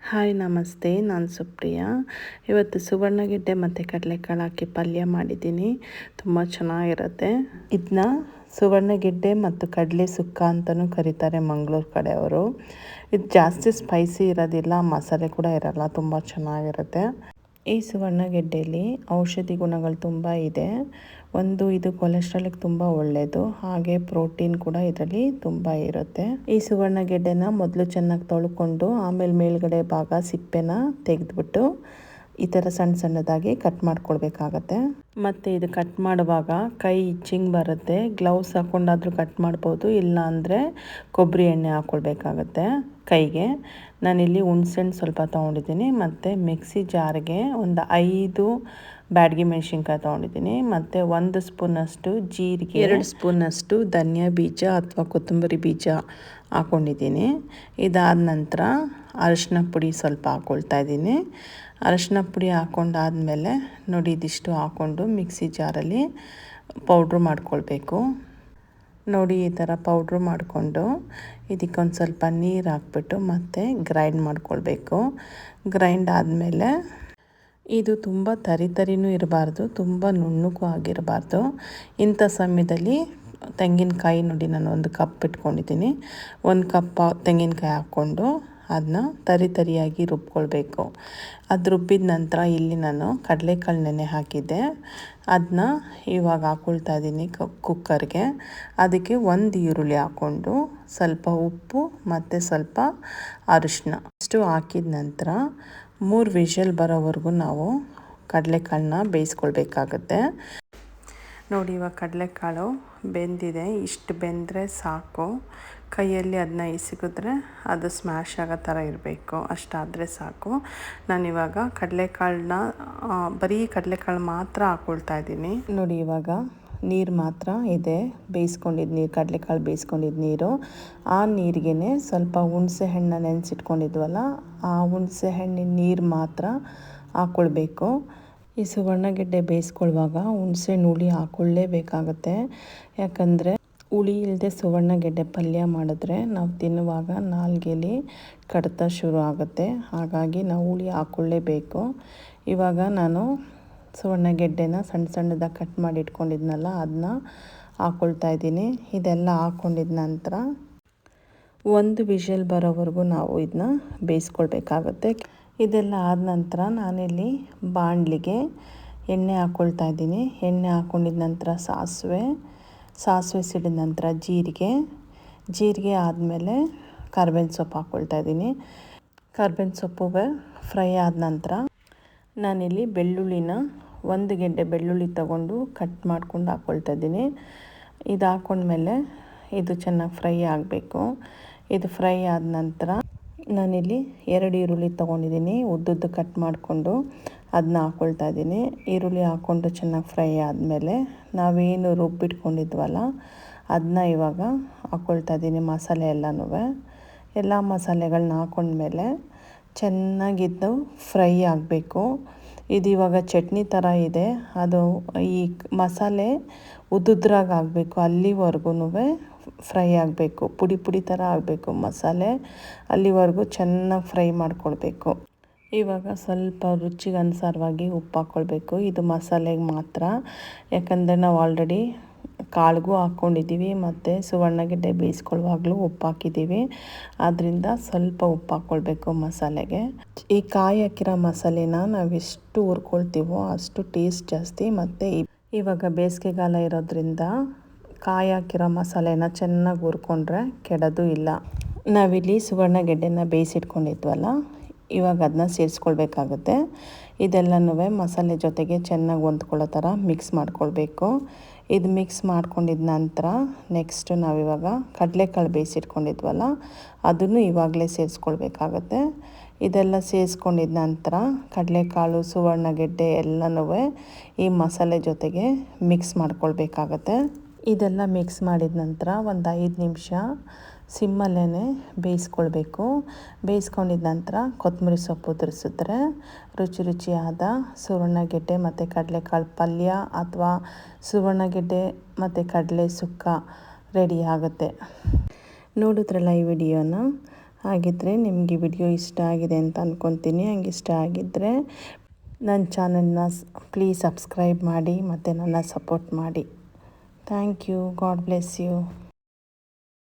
Hi ನಮಸ್ತೆ, ನಾನು ಸುಪ್ರಿಯಾ. ಇವತ್ತು ಸುವರ್ಣಗೆಡ್ಡೆ ಮತ್ತು ಕಡಲೆಕಾಳು ಹಾಕಿ ಪಲ್ಯ ಮಾಡಿದ್ದೀನಿ. ತುಂಬ ಚೆನ್ನಾಗಿರುತ್ತೆ. ಇದನ್ನ ಸುವರ್ಣಗೆಡ್ಡೆ ಮತ್ತು ಕಡಲೆ ಸುಕ್ಕ ಅಂತಲೂ ಕರೀತಾರೆ ಮಂಗಳೂರು ಕಡೆಯವರು. ಇದು ಜಾಸ್ತಿ ಸ್ಪೈಸಿ ಇರೋದಿಲ್ಲ, ಮಸಾಲೆ ಕೂಡ ಇರೋಲ್ಲ, ತುಂಬ ಚೆನ್ನಾಗಿರುತ್ತೆ. ಈ ಸುವರ್ಣಗೆಡ್ಡೆಯಲ್ಲಿ ಔಷಧಿ ಗುಣಗಳು ತುಂಬ ಇದೆ. ಇದು ಕೊಲೆಸ್ಟ್ರಾಲಿಗೆ ತುಂಬ ಒಳ್ಳೆಯದು, ಹಾಗೆ ಪ್ರೋಟೀನ್ ಕೂಡ ಇದರಲ್ಲಿ ತುಂಬ ಇರುತ್ತೆ. ಈ ಸುವರ್ಣಗೆಡ್ಡೆನ ಮೊದಲು ಚೆನ್ನಾಗಿ ತೊಳ್ಕೊಂಡು ಆಮೇಲೆ ಮೇಲ್ಗಡೆ ಭಾಗ ಸಿಪ್ಪೆನ ತೆಗೆದ್ಬಿಟ್ಟು ಈ ಥರ ಸಣ್ಣ ಸಣ್ಣದಾಗಿ ಕಟ್ ಮಾಡ್ಕೊಳ್ಬೇಕಾಗತ್ತೆ. ಮತ್ತು ಇದು ಕಟ್ ಮಾಡುವಾಗ ಕೈ ಇಚ್ಚಿಂಗ್ ಬರುತ್ತೆ. ಗ್ಲೌಸ್ ಹಾಕ್ಕೊಂಡಾದರೂ ಕಟ್ ಮಾಡ್ಬೋದು, ಇಲ್ಲ ಅಂದರೆ ಕೊಬ್ಬರಿ ಎಣ್ಣೆ ಹಾಕ್ಕೊಳ್ಬೇಕಾಗತ್ತೆ ಕೈಗೆ. ನಾನಿಲ್ಲಿ ಹುಣಸೆಹಣ್ಣು ಸ್ವಲ್ಪ ತೊಗೊಂಡಿದ್ದೀನಿ, ಮತ್ತು ಮಿಕ್ಸಿ ಜಾರ್ಗೆ ಒಂದು 5 ಬ್ಯಾಡಗಿ ಮೆಣಸಿನ್ಕಾಯಿ ತೊಗೊಂಡಿದ್ದೀನಿ, ಮತ್ತು 1 ಸ್ಪೂನಷ್ಟು ಜೀರಿಗೆ, 2 ಸ್ಪೂನಷ್ಟು ಧನಿಯಾ ಬೀಜ ಅಥವಾ ಕೊತ್ತಂಬರಿ ಬೀಜ ಹಾಕ್ಕೊಂಡಿದ್ದೀನಿ. ಇದಾದ ನಂತರ ಅರಿಶಿನ ಪುಡಿ ಸ್ವಲ್ಪ ಹಾಕ್ಕೊಳ್ತಾ ಇದ್ದೀನಿ. ಅರಿಶಿನ ಪುಡಿ ಹಾಕ್ಕೊಂಡಾದ್ಮೇಲೆ ನೋಡಿ ಇದಿಷ್ಟು ಹಾಕ್ಕೊಂಡು ಮಿಕ್ಸಿ ಜಾರಲ್ಲಿ ಪೌಡ್ರು ಮಾಡ್ಕೊಳ್ಬೇಕು. ನೋಡಿ ಈ ಥರ ಪೌಡ್ರು ಮಾಡಿಕೊಂಡು ಇದಕ್ಕೊಂದು ಸ್ವಲ್ಪ ನೀರು ಹಾಕ್ಬಿಟ್ಟು ಮತ್ತೆ ಗ್ರೈಂಡ್ ಮಾಡ್ಕೊಳ್ಬೇಕು. ಗ್ರೈಂಡ್ ಆದಮೇಲೆ ಇದು ತುಂಬ ತರಿನೂ ಇರಬಾರ್ದು, ತುಂಬ ನುಣ್ಣಗೂ ಆಗಿರಬಾರ್ದು. ಇಂಥ ಸಮಯದಲ್ಲಿ ತೆಂಗಿನಕಾಯಿ ನೋಡಿ ನಾನು 1 ಕಪ್ ಇಟ್ಕೊಂಡಿದ್ದೀನಿ. 1 ಕಪ್ ತೆಂಗಿನಕಾಯಿ ಹಾಕ್ಕೊಂಡು ಅದನ್ನ ತರಿಯಾಗಿ ರುಬ್ಕೊಳ್ಬೇಕು. ಅದು ರುಬ್ಬಿದ ನಂತರ ಇಲ್ಲಿ ನಾನು ಕಡಲೆಕಾಳು ನೆನೆ ಹಾಕಿದ್ದೆ, ಅದನ್ನ ಇವಾಗ ಹಾಕ್ಕೊಳ್ತಾ ಇದ್ದೀನಿ ಕುಕ್ಕರ್ಗೆ. ಅದಕ್ಕೆ 1 ಈರುಳ್ಳಿ ಹಾಕ್ಕೊಂಡು ಸ್ವಲ್ಪ ಉಪ್ಪು ಮತ್ತು ಸ್ವಲ್ಪ ಅರಿಶಿನ ಅಷ್ಟು ಹಾಕಿದ ನಂತರ 3 ವಿಷಲ್ ಬರೋವರೆಗೂ ನಾವು ಕಡಲೆಕಾಳನ್ನ ಬೇಯಿಸ್ಕೊಳ್ಬೇಕಾಗತ್ತೆ. ನೋಡಿ ಇವಾಗ ಕಡಲೆಕಾಳು ಬೆಂದಿದೆ. ಇಷ್ಟು ಬೆಂದರೆ ಸಾಕು. ಕೈಯಲ್ಲಿ ಅದನ್ನ ಇಸಿಕಿದ್ರೆ ಅದು ಸ್ಮ್ಯಾಶ್ ಆಗೋ ಥರ ಇರಬೇಕು, ಅಷ್ಟಾದರೆ ಸಾಕು. ನಾನಿವಾಗ ಕಡಲೆಕಾಳನ್ನ ಬರೀ ಕಡಲೆಕಾಳು ಮಾತ್ರ ಹಾಕ್ಕೊಳ್ತಾ ಇದ್ದೀನಿ. ನೋಡಿ ಇವಾಗ ನೀರು ಮಾತ್ರ ಇದೆ, ಬೇಯಿಸ್ಕೊಂಡಿದ್ದು ನೀರು, ಕಡಲೆಕಾಳು ಬೇಯಿಸ್ಕೊಂಡಿದ್ದು ನೀರು. ಆ ನೀರಿಗೇ ಸ್ವಲ್ಪ ಹುಣಸೆ ಹಣ್ಣು ನೆನೆಸಿಟ್ಕೊಂಡಿದ್ವಲ್ಲ, ಆ ಹುಣಸೆ ಹಣ್ಣಿನ ನೀರು ಮಾತ್ರ ಹಾಕ್ಕೊಳ್ಬೇಕು. ಈ ಸುವರ್ಣಗೆಡ್ಡೆ ಬೇಯಿಸ್ಕೊಳ್ಳುವಾಗ ಹುಣಸೆಹಣ್ಣು ಹುಳಿ ಹಾಕ್ಕೊಳ್ಳೇಬೇಕಾಗತ್ತೆ. ಯಾಕಂದರೆ ಹುಳಿ ಇಲ್ಲದೆ ಸುವರ್ಣಗೆಡ್ಡೆ ಪಲ್ಯ ಮಾಡಿದ್ರೆ ನಾವು ತಿನ್ನುವಾಗ ನಾಲ್ಗೆಲಿ ಕಡಿತ ಶುರು ಆಗುತ್ತೆ, ಹಾಗಾಗಿ ನಾವು ಹುಳಿ ಹಾಕ್ಕೊಳ್ಳೇಬೇಕು. ಇವಾಗ ನಾನು ಸುವರ್ಣಗೆಡ್ಡೆನ ಸಣ್ಣ ಸಣ್ಣದಾಗಿ ಕಟ್ ಮಾಡಿ ಇಟ್ಕೊಂಡಿದ್ನಲ್ಲ ಅದನ್ನ ಹಾಕ್ಕೊಳ್ತಾ ಇದ್ದೀನಿ. ಇದೆಲ್ಲ ಹಾಕ್ಕೊಂಡಿದ ನಂತರ 1 ವಿಷಲ್ ಬರೋವರೆಗೂ ನಾವು ಇದನ್ನ ಬೇಯಿಸ್ಕೊಳ್ಬೇಕಾಗತ್ತೆ. ಇದೆಲ್ಲ ಆದ ನಂತರ ನಾನಿಲ್ಲಿ ಬಾಣಲಿಗೆ ಎಣ್ಣೆ ಹಾಕ್ಕೊಳ್ತಾ ಇದ್ದೀನಿ. ಎಣ್ಣೆ ಹಾಕ್ಕೊಂಡಿದ ನಂತರ ಸಾಸಿವೆ ಸಿಡಿದ ನಂತರ ಜೀರಿಗೆ ಆದಮೇಲೆ ಕರ್ಬೇವಿನ ಸೊಪ್ಪು ಹಾಕ್ಕೊಳ್ತಾ ಇದ್ದೀನಿ. ಕರ್ಬೇವಿನ ಸೊಪ್ಪು ಫ್ರೈ ಆದ ನಂತರ ನಾನಿಲ್ಲಿ ಬೆಳ್ಳುಳ್ಳಿನ 1 ಗೆಡ್ಡೆ ಬೆಳ್ಳುಳ್ಳಿ ತಗೊಂಡು ಕಟ್ ಮಾಡ್ಕೊಂಡು ಹಾಕ್ಕೊಳ್ತಾ ಇದ್ದೀನಿ. ಇದು ಹಾಕ್ಕೊಂಡ್ಮೇಲೆ ಇದು ಚೆನ್ನಾಗಿ ಫ್ರೈ ಆಗಬೇಕು. ಇದು ಫ್ರೈ ಆದ ನಂತರ ನಾನಿಲ್ಲಿ 2 ಈರುಳ್ಳಿ ತೊಗೊಂಡಿದ್ದೀನಿ, ಉದ್ದುದ್ದು ಕಟ್ ಮಾಡಿಕೊಂಡು ಅದನ್ನ ಹಾಕ್ಕೊಳ್ತಾ ಇದ್ದೀನಿ. ಈರುಳ್ಳಿ ಹಾಕ್ಕೊಂಡು ಚೆನ್ನಾಗಿ ಫ್ರೈ ಆದಮೇಲೆ ನಾವೇನು ರುಬ್ಬಿಟ್ಕೊಂಡಿದ್ವಲ್ಲ ಅದನ್ನ ಇವಾಗ ಹಾಕ್ಕೊಳ್ತಾ ಇದ್ದೀನಿ. ಮಸಾಲೆ ಎಲ್ಲ ಮಸಾಲೆಗಳನ್ನ ಹಾಕ್ಕೊಂಡ್ಮೇಲೆ ಚೆನ್ನಾಗಿದ್ದು ಫ್ರೈ ಆಗಬೇಕು. ಇದು ಇವಾಗ ಚಟ್ನಿ ಥರ ಇದೆ, ಅದು ಈ ಮಸಾಲೆ ಉದ್ದುದ್ರಾಗಿ ಆಗಬೇಕು, ಅಲ್ಲಿವರೆಗೂ ಫ್ರೈ ಆಗಬೇಕು. ಪುಡಿ ಥರ ಆಗಬೇಕು ಮಸಾಲೆ, ಅಲ್ಲಿವರೆಗೂ ಚೆನ್ನಾಗಿ ಫ್ರೈ ಮಾಡ್ಕೊಳ್ಬೇಕು. ಇವಾಗ ಸ್ವಲ್ಪ ರುಚಿಗೆ ಅನುಸಾರವಾಗಿ ಉಪ್ಪು ಹಾಕ್ಕೊಳ್ಬೇಕು. ಇದು ಮಸಾಲೆಗೆ ಮಾತ್ರ, ಯಾಕಂದರೆ ನಾವು ಆಲ್ರೆಡಿ ಕಾಳಿಗೂ ಹಾಕ್ಕೊಂಡಿದ್ದೀವಿ ಮತ್ತು ಸುವರ್ಣಗೆಡ್ಡೆ ಬೇಯಿಸ್ಕೊಳ್ಳುವಾಗಲೂ ಉಪ್ಪು ಹಾಕಿದ್ದೀವಿ, ಆದ್ದರಿಂದ ಸ್ವಲ್ಪ ಉಪ್ಪು ಹಾಕ್ಕೊಳ್ಬೇಕು ಮಸಾಲೆಗೆ. ಈ ಕಾಯಿ ಹಾಕಿರೋ ಮಸಾಲೆನ ನಾವೆಷ್ಟು ಹುರ್ಕೊಳ್ತೀವೋ ಅಷ್ಟು ಟೇಸ್ಟ್ ಜಾಸ್ತಿ. ಮತ್ತು ಇವಾಗ ಬೇಸಿಗೆಗಾಲ ಇರೋದ್ರಿಂದ ಕಾಯಿ ಹಾಕಿರೋ ಮಸಾಲೆನ ಚೆನ್ನಾಗಿ ಹುರ್ಕೊಂಡ್ರೆ ಕೆಡೋದು ಇಲ್ಲ. ನಾವಿಲ್ಲಿ ಸುವರ್ಣಗೆಡ್ಡೆನ ಬೇಯಿಸಿಟ್ಕೊಂಡಿದ್ವಲ್ಲ, ಇವಾಗ ಅದನ್ನ ಸೇರಿಸ್ಕೊಳ್ಬೇಕಾಗುತ್ತೆ. ಇದೆಲ್ಲನೂ ಮಸಾಲೆ ಜೊತೆಗೆ ಚೆನ್ನಾಗಿ ಹೊಂದ್ಕೊಳ್ಳೋ ಥರ ಮಿಕ್ಸ್ ಮಾಡ್ಕೊಳ್ಬೇಕು. ಇದು ಮಿಕ್ಸ್ ಮಾಡ್ಕೊಂಡಿದ ನಂತರ ನೆಕ್ಸ್ಟ್ ನಾವಿವಾಗ ಕಡಲೆಕಾಳು ಬೇಯಿಸಿಟ್ಕೊಂಡಿದ್ವಲ್ಲ ಅದನ್ನು ಇವಾಗಲೇ ಸೇರಿಸ್ಕೊಳ್ಬೇಕಾಗತ್ತೆ. ಇದೆಲ್ಲ ಸೇರಿಸ್ಕೊಂಡಿದ ನಂತರ ಕಡಲೆಕಾಳು ಸುವರ್ಣಗೆಡ್ಡೆ ಎಲ್ಲನೂ ಈ ಮಸಾಲೆ ಜೊತೆಗೆ ಮಿಕ್ಸ್ ಮಾಡ್ಕೊಳ್ಬೇಕಾಗತ್ತೆ. ಇದೆಲ್ಲ ಮಿಕ್ಸ್ ಮಾಡಿದ ನಂತರ ಒಂದು 5 ನಿಮಿಷ ಸಿಮ್ಮಲ್ಲೇ ಬೇಯಿಸ್ಕೊಳ್ಬೇಕು. ಬೇಯಿಸ್ಕೊಂಡಿದ ನಂತರ ಕೊತ್ತಂಬರಿ ಸೊಪ್ಪು ಉದುರಿಸಿದ್ರೆ ರುಚಿಯಾದ ಸುವರ್ಣಗೆಡ್ಡೆ ಮತ್ತು ಕಡಲೆಕಾಳು ಪಲ್ಯ ಅಥವಾ ಸುವರ್ಣಗೆಡ್ಡೆ ಮತ್ತು ಕಡಲೆ ಸುಕ್ಕ ರೆಡಿ ಆಗುತ್ತೆ. ನೋಡಿದ್ರಲ್ಲ ಈ ವಿಡಿಯೋನ, ಹಾಗಿದ್ದರೆ ನಿಮಗೆ ವಿಡಿಯೋ ಇಷ್ಟ ಆಗಿದೆ ಅಂತ ಅಂದ್ಕೊತೀನಿ. ಹಂಗೆ ಇಷ್ಟ ಆಗಿದ್ದರೆ ನನ್ನ ಚಾನಲ್ನ ಪ್ಲೀಸ್ ಸಬ್ಸ್ಕ್ರೈಬ್ ಮಾಡಿ ಮತ್ತು ನನ್ನ ಸಪೋರ್ಟ್ ಮಾಡಿ. Thank you. God bless you.